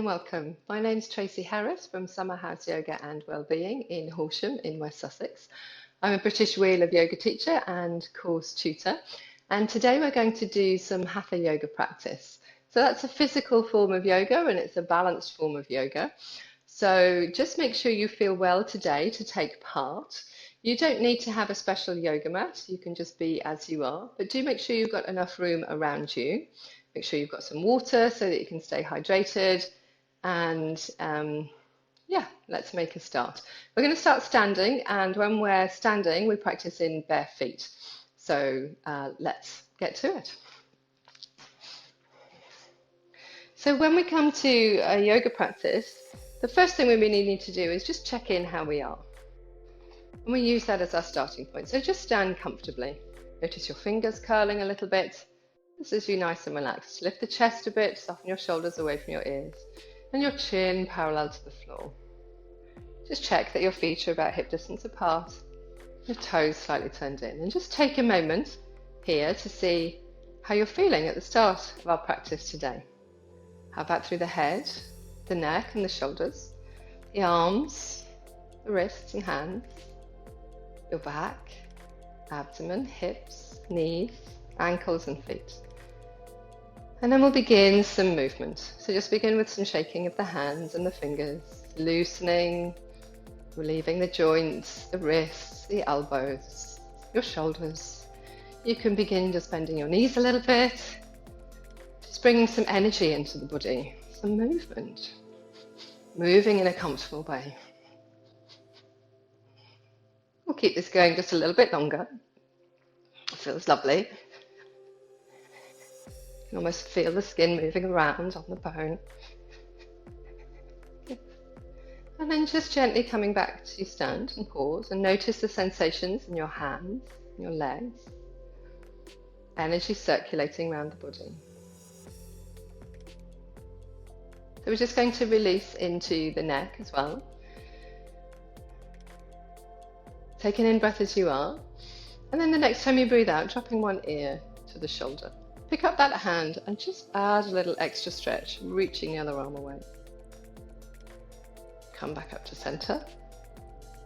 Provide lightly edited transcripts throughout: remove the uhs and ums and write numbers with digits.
Welcome. My name's Tracy Harris from Summer House Yoga and Wellbeing in Horsham in West Sussex. I'm a British Wheel of Yoga teacher and course tutor, and today we're going to do some Hatha yoga practice. So that's a physical form of yoga and it's a balanced form of yoga. So just make sure you feel well today to take part. You don't need to have a special yoga mat, you can just be as you are, but do make sure you've got enough room around you. Make sure you've got some water so that you can stay hydrated. And yeah, let's make a start. We're going to start standing, and when we're standing, we practice in bare feet. So let's get to it. So when we come to a yoga practice, the first thing we really need to do is just check in how we are. And we use that as our starting point. So just stand comfortably. Notice your fingers curling a little bit. This is you nice and relaxed. Lift the chest a bit, soften your shoulders away from your ears, and your chin parallel to the floor. Just check that your feet are about hip distance apart, your toes slightly turned in, and just take a moment here to see how you're feeling at the start of our practice today. How about through the head, the neck and the shoulders, the arms, the wrists and hands, your back, abdomen, hips, knees, ankles and feet. And then we'll begin some movement. So just begin with some shaking of the hands and the fingers, loosening, relieving the joints, the wrists, the elbows, your shoulders. You can begin just bending your knees a little bit, just bringing some energy into the body, some movement, moving in a comfortable way. We'll keep this going just a little bit longer. It feels lovely. You can almost feel the skin moving around on the bone. And then just gently coming back to stand and pause and notice the sensations in your hands, your legs, energy circulating around the body. So we're just going to release into the neck as well. Take an in-breath as you are, and then the next time you breathe out, dropping one ear to the shoulder. Pick up that hand and just add a little extra stretch, reaching the other arm away. Come back up to center.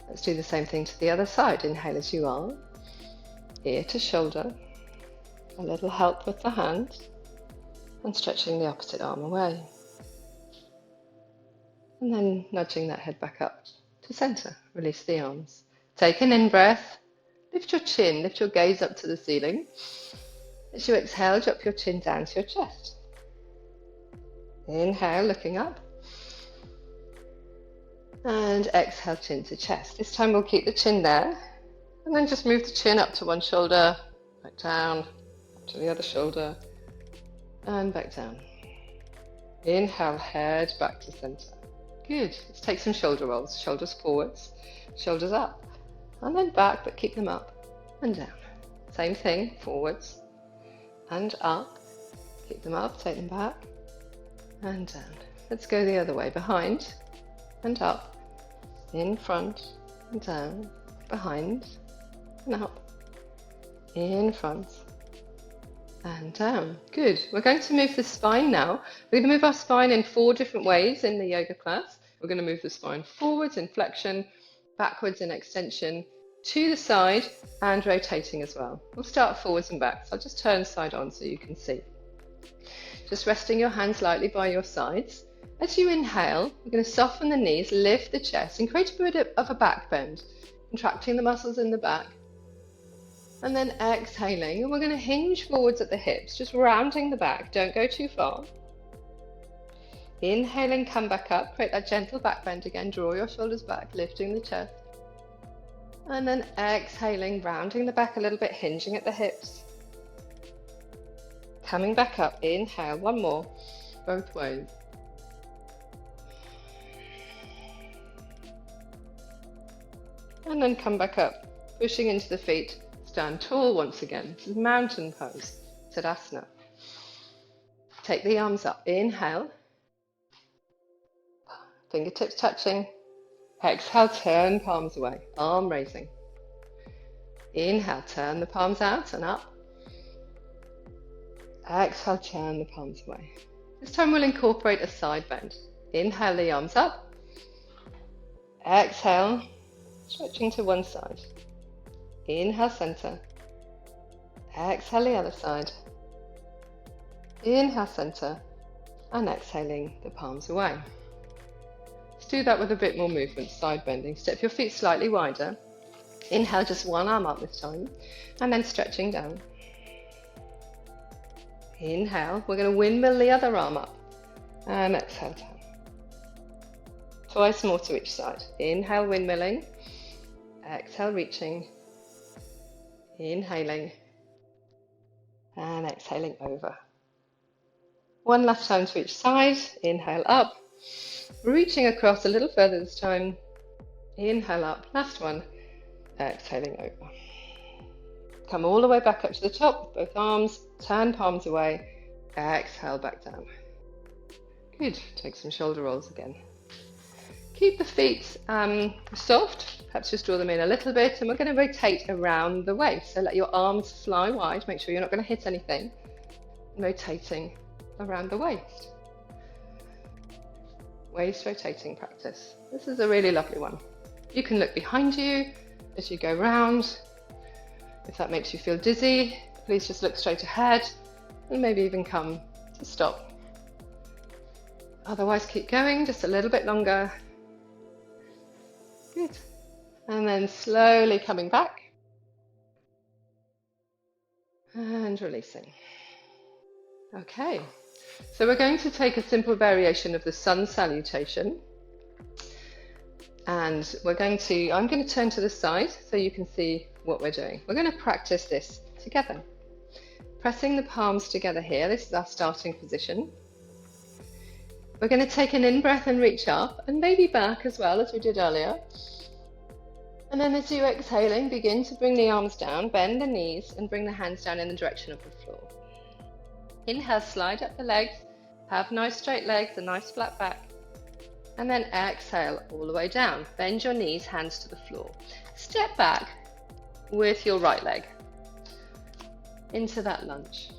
Let's do the same thing to the other side. Inhale as you are, ear to shoulder, a little help with the hand, and stretching the opposite arm away. And then nudging that head back up to center. Release the arms. Take an in-breath. Lift your chin, lift your gaze up to the ceiling. As you exhale, drop your chin down to your chest. Inhale, looking up. And exhale, chin to chest. This time we'll keep the chin there. And then just move the chin up to one shoulder, back down, up to the other shoulder, and back down. Inhale, head back to center. Good. Let's take some shoulder rolls. Shoulders forwards, shoulders up. And then back, but keep them up and down. Same thing, forwards and up. Keep them up, take them back and down. Let's go the other way. Behind and up, in front and down, behind and up, in front and down. Good. We're going to move the spine now. We're going to move our spine in 4 different ways in the yoga class. We're going to move the spine forwards in flexion, backwards in extension, to the side and rotating as well. We'll start forwards and back. So I'll just turn side on so you can see. Just resting your hands lightly by your sides. As you inhale, we're going to soften the knees, lift the chest and create a bit of a back bend, contracting the muscles in the back. And then exhaling, and we're going to hinge forwards at the hips, just rounding the back, don't go too far. Inhaling, come back up, create that gentle back bend again, draw your shoulders back, lifting the chest. And then exhaling, rounding the back a little bit, hinging at the hips. Coming back up, inhale, one more, both ways. And then come back up, pushing into the feet, stand tall once again. This is mountain pose, Tadasana. Take the arms up, inhale, fingertips touching. Exhale, turn palms away, arm raising. Inhale, turn the palms out and up. Exhale, turn the palms away. This time we'll incorporate a side bend. Inhale the arms up. Exhale, stretching to one side. Inhale center. Exhale the other side. Inhale center. And exhaling the palms away. Let's do that with a bit more movement, side bending. Step your feet slightly wider. Inhale, just one arm up this time. And then stretching down. Inhale, we're going to windmill the other arm up. And exhale down. Twice more to each side. Inhale, windmilling. Exhale, reaching. Inhaling. And exhaling over. One last time to each side. Inhale up. Reaching across a little further this time. Inhale up. Last one. Exhaling over. Come all the way back up to the top with both arms. Turn palms away. Exhale back down. Good. Take some shoulder rolls again. Keep the feet soft. Perhaps just draw them in a little bit. And we're going to rotate around the waist. So let your arms fly wide. Make sure you're not going to hit anything. Rotating around the waist. Waist rotating practice. This is a really lovely one. You can look behind you as you go round. If that makes you feel dizzy, please just look straight ahead and maybe even come to stop. Otherwise, keep going just a little bit longer. Good. And then slowly coming back and releasing. Okay, so we're going to take a simple variation of the sun salutation. And I'm going to turn to the side so you can see what we're doing. We're going to practice this together. Pressing the palms together here. This is our starting position. We're going to take an in-breath and reach up and maybe back as well as we did earlier. And then as you're exhaling, begin to bring the arms down, bend the knees and bring the hands down in the direction of the floor. Inhale, slide up the legs, have nice straight legs, a nice flat back. And then exhale all the way down. Bend your knees, hands to the floor. Step back with your right leg into that lunge.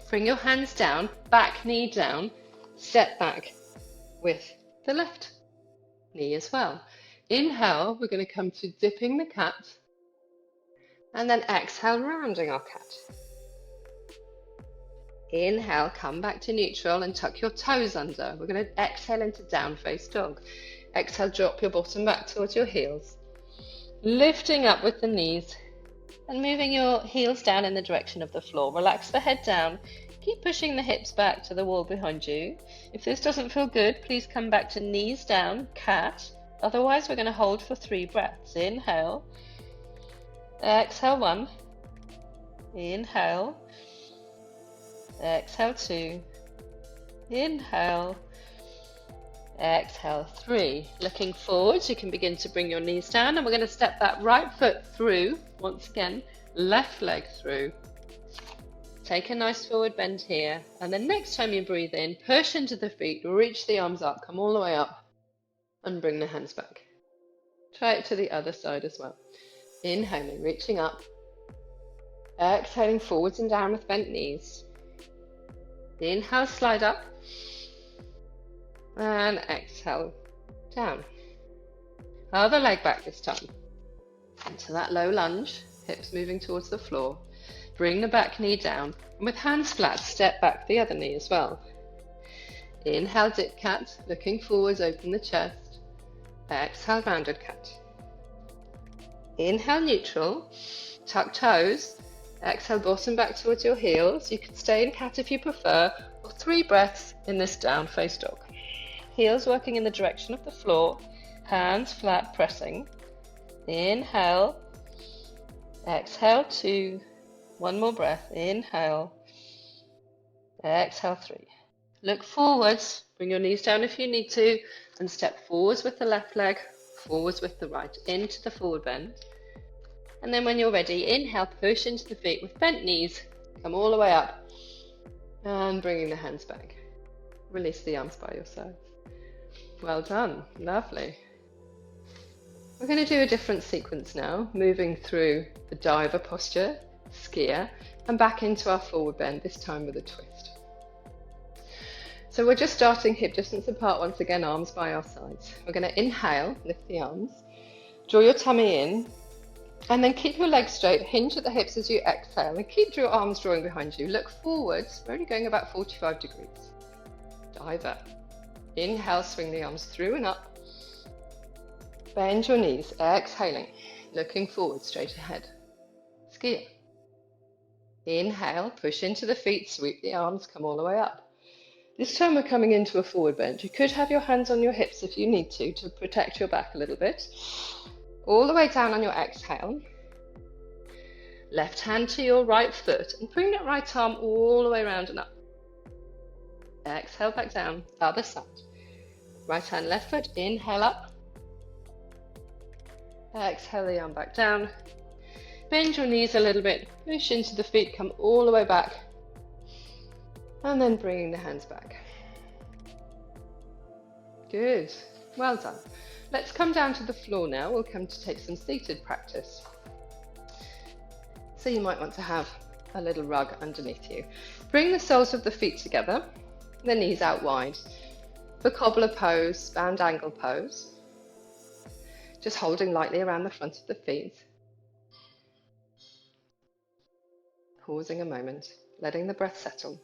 Bring your hands down, back knee down, step back with the left knee as well. Inhale, we're going to come to dipping the cat, and then exhale, rounding our cat. Inhale, come back to neutral and tuck your toes under. We're going to exhale into down face dog. Exhale, drop your bottom back towards your heels. Lifting up with the knees and moving your heels down in the direction of the floor. Relax the head down. Keep pushing the hips back to the wall behind you. If this doesn't feel good, please come back to knees down, cat. Otherwise, we're going to hold for 3 breaths. Inhale. Exhale 1. Inhale. Exhale 2. Inhale. Exhale 3. Looking forwards, you can begin to bring your knees down, and we're going to step that right foot through. Once again, left leg through. Take a nice forward bend here, and then next time you breathe in, push into the feet, reach the arms up, come all the way up, and bring the hands back. Try it to the other side as well. Inhaling, reaching up. Exhaling forwards and down with bent knees. Inhale, slide up. And exhale, down. Other leg back this time. Into that low lunge, hips moving towards the floor. Bring the back knee down. And with hands flat, step back the other knee as well. Inhale, dip cat. Looking forwards, open the chest. Exhale, rounded cat. Inhale, neutral. Tuck toes. Exhale, bottom back towards your heels. You can stay in cat if you prefer, or 3 breaths in this down face dog. Heels working in the direction of the floor. Hands flat, pressing. Inhale. Exhale, 2. 1 more breath. Inhale. Exhale, 3. Look forwards. Bring your knees down if you need to, and step forwards with the left leg, forwards with the right, into the forward bend. And then when you're ready, inhale, push into the feet with bent knees, come all the way up, and bringing the hands back. Release the arms by your sides. Well done, lovely. We're going to do a different sequence now, moving through the diver posture, skier, and back into our forward bend, this time with a twist. So we're just starting hip distance apart once again, arms by our sides. We're going to inhale, lift the arms, draw your tummy in, and then keep your legs straight, hinge at the hips as you exhale, and keep your arms drawing behind you. Look forwards, we're only going about 45 degrees. Diver. Inhale, swing the arms through and up. Bend your knees, exhaling, looking forward, straight ahead. Skier. Inhale, push into the feet, sweep the arms, come all the way up. This time we're coming into a forward bend. You could have your hands on your hips if you need to protect your back a little bit. All the way down on your exhale. Left hand to your right foot and bring that right arm all the way around and up. Exhale back down, other side. Right hand, left foot, inhale up. Exhale the arm back down. Bend your knees a little bit, push into the feet, come all the way back. And then bringing the hands back. Good, well done. Let's come down to the floor now. We'll come to take some seated practice. So you might want to have a little rug underneath you. Bring the soles of the feet together, the knees out wide. For cobbler pose, bound angle pose. Just holding lightly around the front of the feet. Pausing a moment, letting the breath settle.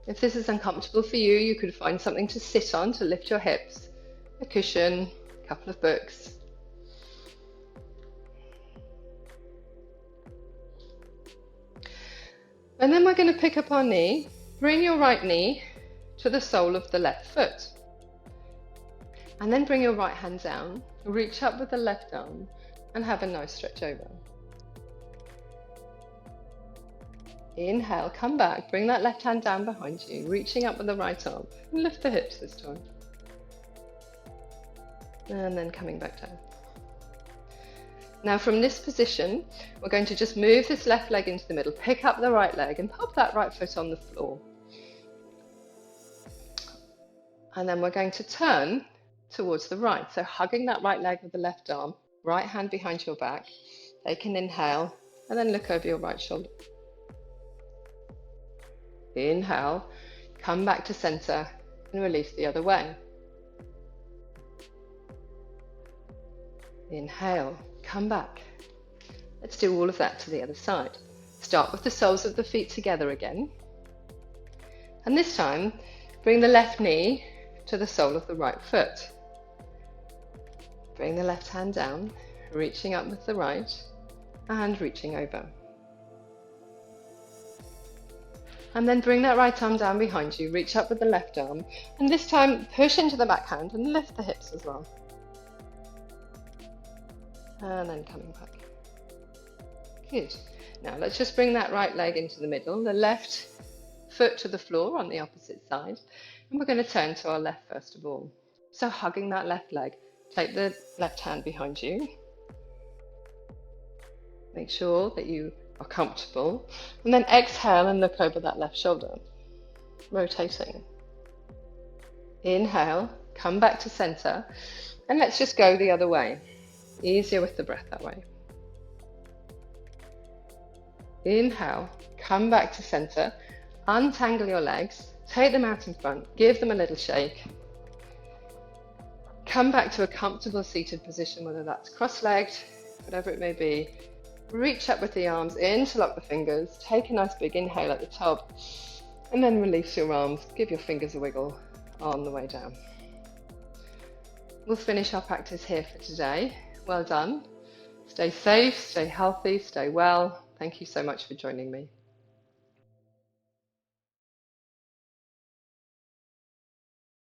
If this is uncomfortable for you, you could find something to sit on to lift your hips, a cushion, a couple of books. And then we're going to pick up our knee, bring your right knee to the sole of the left foot. And then bring your right hand down, reach up with the left arm and have a nice stretch over. Inhale, come back, bring that left hand down behind you, reaching up with the right arm, and lift the hips this time. And then coming back down. Now from this position, we're going to just move this left leg into the middle, pick up the right leg and pop that right foot on the floor. And then we're going to turn towards the right, so hugging that right leg with the left arm, right hand behind your back, take an inhale, and then look over your right shoulder. Inhale, come back to center and release the other way. Inhale, come back. Let's do all of that to the other side. Start with the soles of the feet together again. And this time, bring the left knee to the sole of the right foot. Bring the left hand down, reaching up with the right and reaching over. And then bring that right arm down behind you, reach up with the left arm, and this time push into the back hand and lift the hips as well. And then coming back. Good. Now let's just bring that right leg into the middle, the left foot to the floor on the opposite side, and we're going to turn to our left first of all. So hugging that left leg, take the left hand behind you. Make sure that you are comfortable, and then exhale and look over that left shoulder, rotating. Inhale, come back to center, and let's just go the other way. Easier with the breath that way. Inhale, come back to center, untangle your legs, take them out in front, give them a little shake. Come back to a comfortable seated position, whether that's cross-legged, whatever it may be. Reach up with the arms, interlock the fingers, take a nice big inhale at the top, and then release your arms, give your fingers a wiggle on the way down. We'll finish our practice here for today. Well done. Stay safe, stay healthy, stay well. Thank you so much for joining me.